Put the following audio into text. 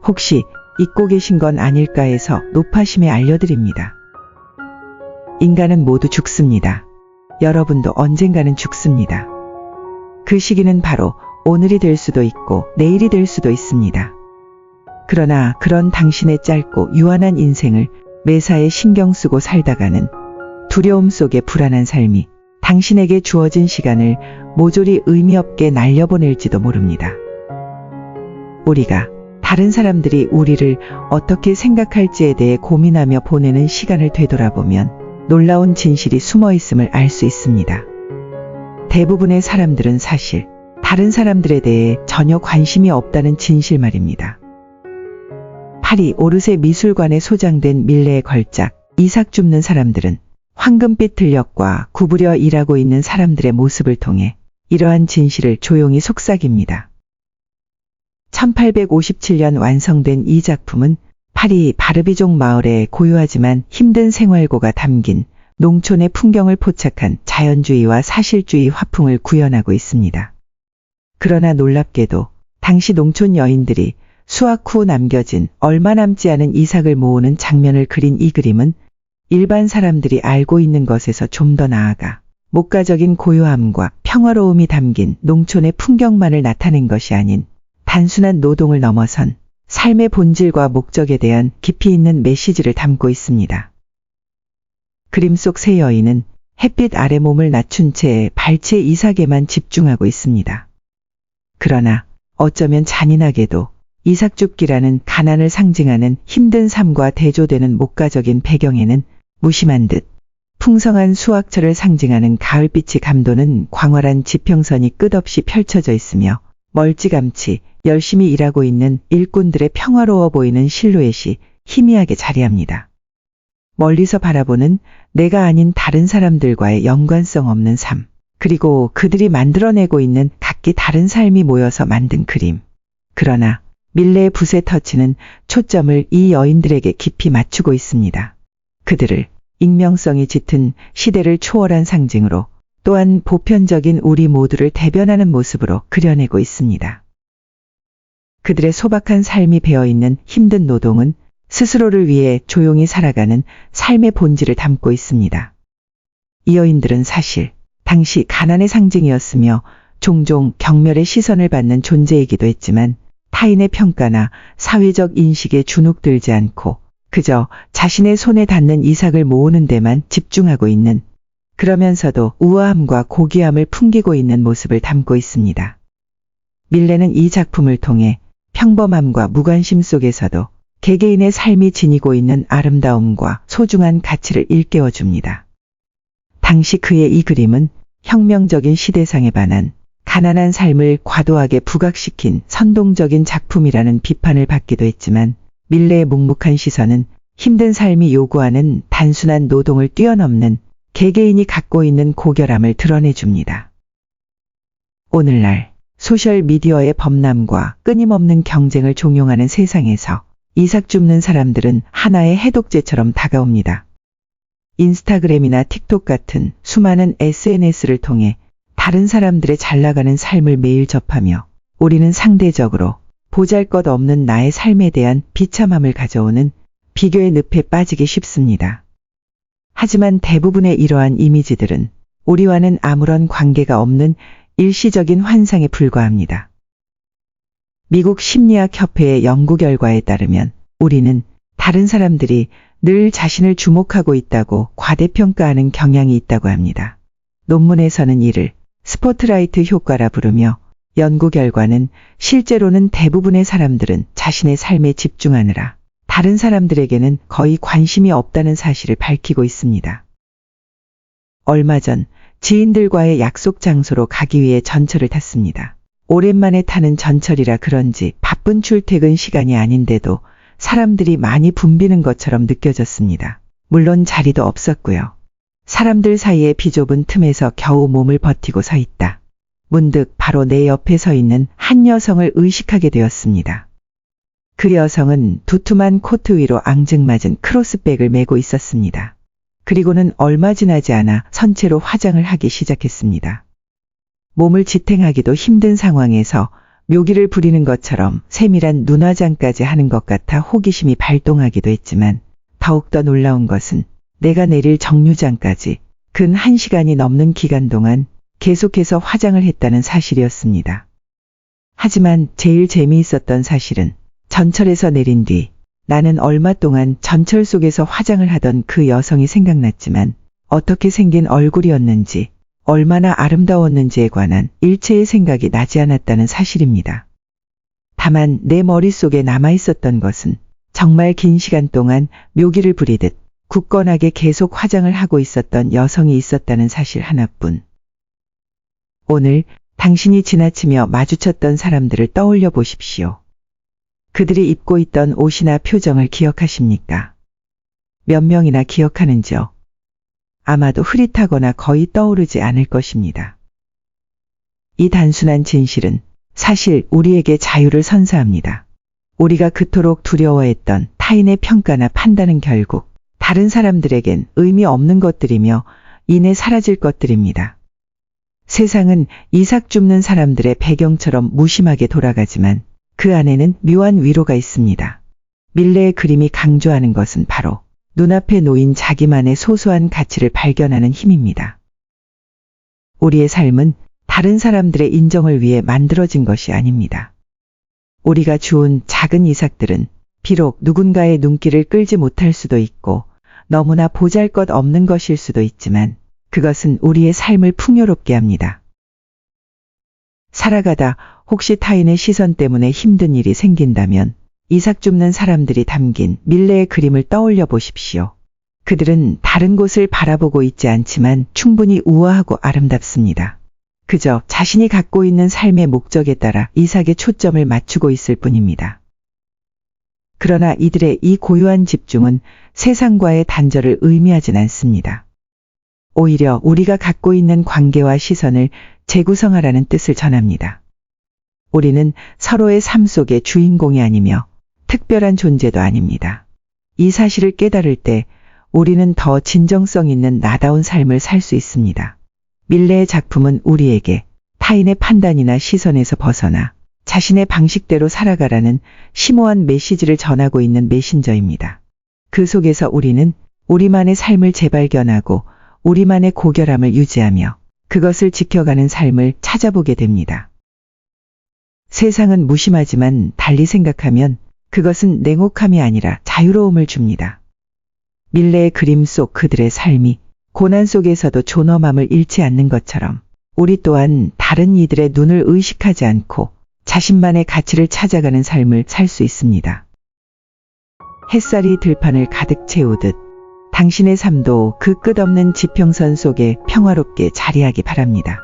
혹시 잊고 계신 건 아닐까 해서 노파심에 알려드립니다. 인간은 모두 죽습니다. 여러분도 언젠가는 죽습니다. 그 시기는 바로 오늘이 될 수도 있고 내일이 될 수도 있습니다. 그러나 그런 당신의 짧고 유한한 인생을 매사에 신경 쓰고 살다가는 두려움 속의 불안한 삶이 당신에게 주어진 시간을 모조리 의미 없게 날려보낼지도 모릅니다. 우리가 다른 사람들이 우리를 어떻게 생각할지에 대해 고민하며 보내는 시간을 되돌아보면 놀라운 진실이 숨어 있음을 알 수 있습니다. 대부분의 사람들은 사실 다른 사람들에 대해 전혀 관심이 없다는 진실 말입니다. 파리 오르세 미술관에 소장된 밀레의 걸작 이삭 줍는 사람들은 황금빛 들녘과 구부려 일하고 있는 사람들의 모습을 통해 이러한 진실을 조용히 속삭입니다. 1857년 완성된 이 작품은 파리 바르비종 마을의 고요하지만 힘든 생활고가 담긴 농촌의 풍경을 포착한 자연주의와 사실주의 화풍을 구현하고 있습니다. 그러나 놀랍게도 당시 농촌 여인들이 수확 후 남겨진 얼마 남지 않은 이삭을 모으는 장면을 그린 이 그림은 일반 사람들이 알고 있는 것에서 좀 더 나아가 목가적인 고요함과 평화로움이 담긴 농촌의 풍경만을 나타낸 것이 아닌 단순한 노동을 넘어선 삶의 본질과 목적에 대한 깊이 있는 메시지를 담고 있습니다. 그림 속 세 여인은 햇빛 아래 몸을 낮춘 채 발치의 이삭에만 집중하고 있습니다. 그러나 어쩌면 잔인하게도 이삭줍기라는 가난을 상징하는 힘든 삶과 대조되는 목가적인 배경에는 무심한 듯 풍성한 수확철을 상징하는 가을빛이 감도는 광활한 지평선이 끝없이 펼쳐져 있으며 멀찌감치 열심히 일하고 있는 일꾼들의 평화로워 보이는 실루엣이 희미하게 자리합니다. 멀리서 바라보는 내가 아닌 다른 사람들과의 연관성 없는 삶, 그리고 그들이 만들어내고 있는 각기 다른 삶이 모여서 만든 그림. 그러나 밀레의 붓의 터치는 초점을 이 여인들에게 깊이 맞추고 있습니다. 그들을 익명성이 짙은 시대를 초월한 상징으로 또한 보편적인 우리 모두를 대변하는 모습으로 그려내고 있습니다. 그들의 소박한 삶이 배어있는 힘든 노동은 스스로를 위해 조용히 살아가는 삶의 본질을 담고 있습니다. 이 여인들은 사실 당시 가난의 상징이었으며 종종 경멸의 시선을 받는 존재이기도 했지만 타인의 평가나 사회적 인식에 주눅들지 않고 그저 자신의 손에 닿는 이삭을 모으는 데만 집중하고 있는, 그러면서도 우아함과 고귀함을 풍기고 있는 모습을 담고 있습니다. 밀레는 이 작품을 통해 평범함과 무관심 속에서도 개개인의 삶이 지니고 있는 아름다움과 소중한 가치를 일깨워줍니다. 당시 그의 이 그림은 혁명적인 시대상에 반한 가난한 삶을 과도하게 부각시킨 선동적인 작품이라는 비판을 받기도 했지만 밀레의 묵묵한 시선은 힘든 삶이 요구하는 단순한 노동을 뛰어넘는 개개인이 갖고 있는 고결함을 드러내줍니다. 오늘날 소셜미디어의 범람과 끊임없는 경쟁을 종용하는 세상에서 이삭 줍는 사람들은 하나의 해독제처럼 다가옵니다. 인스타그램이나 틱톡 같은 수많은 SNS를 통해 다른 사람들의 잘나가는 삶을 매일 접하며 우리는 상대적으로 보잘것없는 나의 삶에 대한 비참함을 가져오는 비교의 늪에 빠지기 쉽습니다. 하지만 대부분의 이러한 이미지들은 우리와는 아무런 관계가 없는 일시적인 환상에 불과합니다. 미국 심리학협회의 연구 결과에 따르면 우리는 다른 사람들이 늘 자신을 주목하고 있다고 과대평가하는 경향이 있다고 합니다. 논문에서는 이를 스포트라이트 효과라 부르며 연구 결과는 실제로는 대부분의 사람들은 자신의 삶에 집중하느라 다른 사람들에게는 거의 관심이 없다는 사실을 밝히고 있습니다. 얼마 전 지인들과의 약속 장소로 가기 위해 전철을 탔습니다. 오랜만에 타는 전철이라 그런지 바쁜 출퇴근 시간이 아닌데도 사람들이 많이 붐비는 것처럼 느껴졌습니다. 물론 자리도 없었고요. 사람들 사이에 비좁은 틈에서 겨우 몸을 버티고 서 있다. 문득 바로 내 옆에 서 있는 한 여성을 의식하게 되었습니다. 그 여성은 두툼한 코트 위로 앙증맞은 크로스백을 메고 있었습니다. 그리고는 얼마 지나지 않아 선체로 화장을 하기 시작했습니다. 몸을 지탱하기도 힘든 상황에서 묘기를 부리는 것처럼 세밀한 눈화장까지 하는 것 같아 호기심이 발동하기도 했지만 더욱더 놀라운 것은 내가 내릴 정류장까지 근 1시간이 넘는 기간 동안 계속해서 화장을 했다는 사실이었습니다. 하지만 제일 재미있었던 사실은 전철에서 내린 뒤 나는 얼마 동안 전철 속에서 화장을 하던 그 여성이 생각났지만 어떻게 생긴 얼굴이었는지 얼마나 아름다웠는지에 관한 일체의 생각이 나지 않았다는 사실입니다. 다만 내 머릿속에 남아있었던 것은 정말 긴 시간 동안 묘기를 부리듯 굳건하게 계속 화장을 하고 있었던 여성이 있었다는 사실 하나뿐. 오늘 당신이 지나치며 마주쳤던 사람들을 떠올려 보십시오. 그들이 입고 있던 옷이나 표정을 기억하십니까? 몇 명이나 기억하는지요? 아마도 흐릿하거나 거의 떠오르지 않을 것입니다. 이 단순한 진실은 사실 우리에게 자유를 선사합니다. 우리가 그토록 두려워했던 타인의 평가나 판단은 결국 다른 사람들에겐 의미 없는 것들이며 이내 사라질 것들입니다. 세상은 이삭 줍는 사람들의 배경처럼 무심하게 돌아가지만 그 안에는 묘한 위로가 있습니다. 밀레의 그림이 강조하는 것은 바로 눈앞에 놓인 자기만의 소소한 가치를 발견하는 힘입니다. 우리의 삶은 다른 사람들의 인정을 위해 만들어진 것이 아닙니다. 우리가 주운 작은 이삭들은 비록 누군가의 눈길을 끌지 못할 수도 있고 너무나 보잘것없는 것일 수도 있지만 그것은 우리의 삶을 풍요롭게 합니다. 살아가다 혹시 타인의 시선 때문에 힘든 일이 생긴다면 이삭 줍는 사람들이 담긴 밀레의 그림을 떠올려 보십시오. 그들은 다른 곳을 바라보고 있지 않지만 충분히 우아하고 아름답습니다. 그저 자신이 갖고 있는 삶의 목적에 따라 이삭의 초점을 맞추고 있을 뿐입니다. 그러나 이들의 이 고요한 집중은 세상과의 단절을 의미하진 않습니다. 오히려 우리가 갖고 있는 관계와 시선을 재구성하라는 뜻을 전합니다. 우리는 서로의 삶 속의 주인공이 아니며 특별한 존재도 아닙니다. 이 사실을 깨달을 때 우리는 더 진정성 있는 나다운 삶을 살 수 있습니다. 밀레의 작품은 우리에게 타인의 판단이나 시선에서 벗어나 자신의 방식대로 살아가라는 심오한 메시지를 전하고 있는 메신저입니다. 그 속에서 우리는 우리만의 삶을 재발견하고 우리만의 고결함을 유지하며 그것을 지켜가는 삶을 찾아보게 됩니다. 세상은 무심하지만 달리 생각하면 그것은 냉혹함이 아니라 자유로움을 줍니다. 밀레의 그림 속 그들의 삶이 고난 속에서도 존엄함을 잃지 않는 것처럼 우리 또한 다른 이들의 눈을 의식하지 않고 자신만의 가치를 찾아가는 삶을 살 수 있습니다. 햇살이 들판을 가득 채우듯 당신의 삶도 그 끝없는 지평선 속에 평화롭게 자리하기 바랍니다.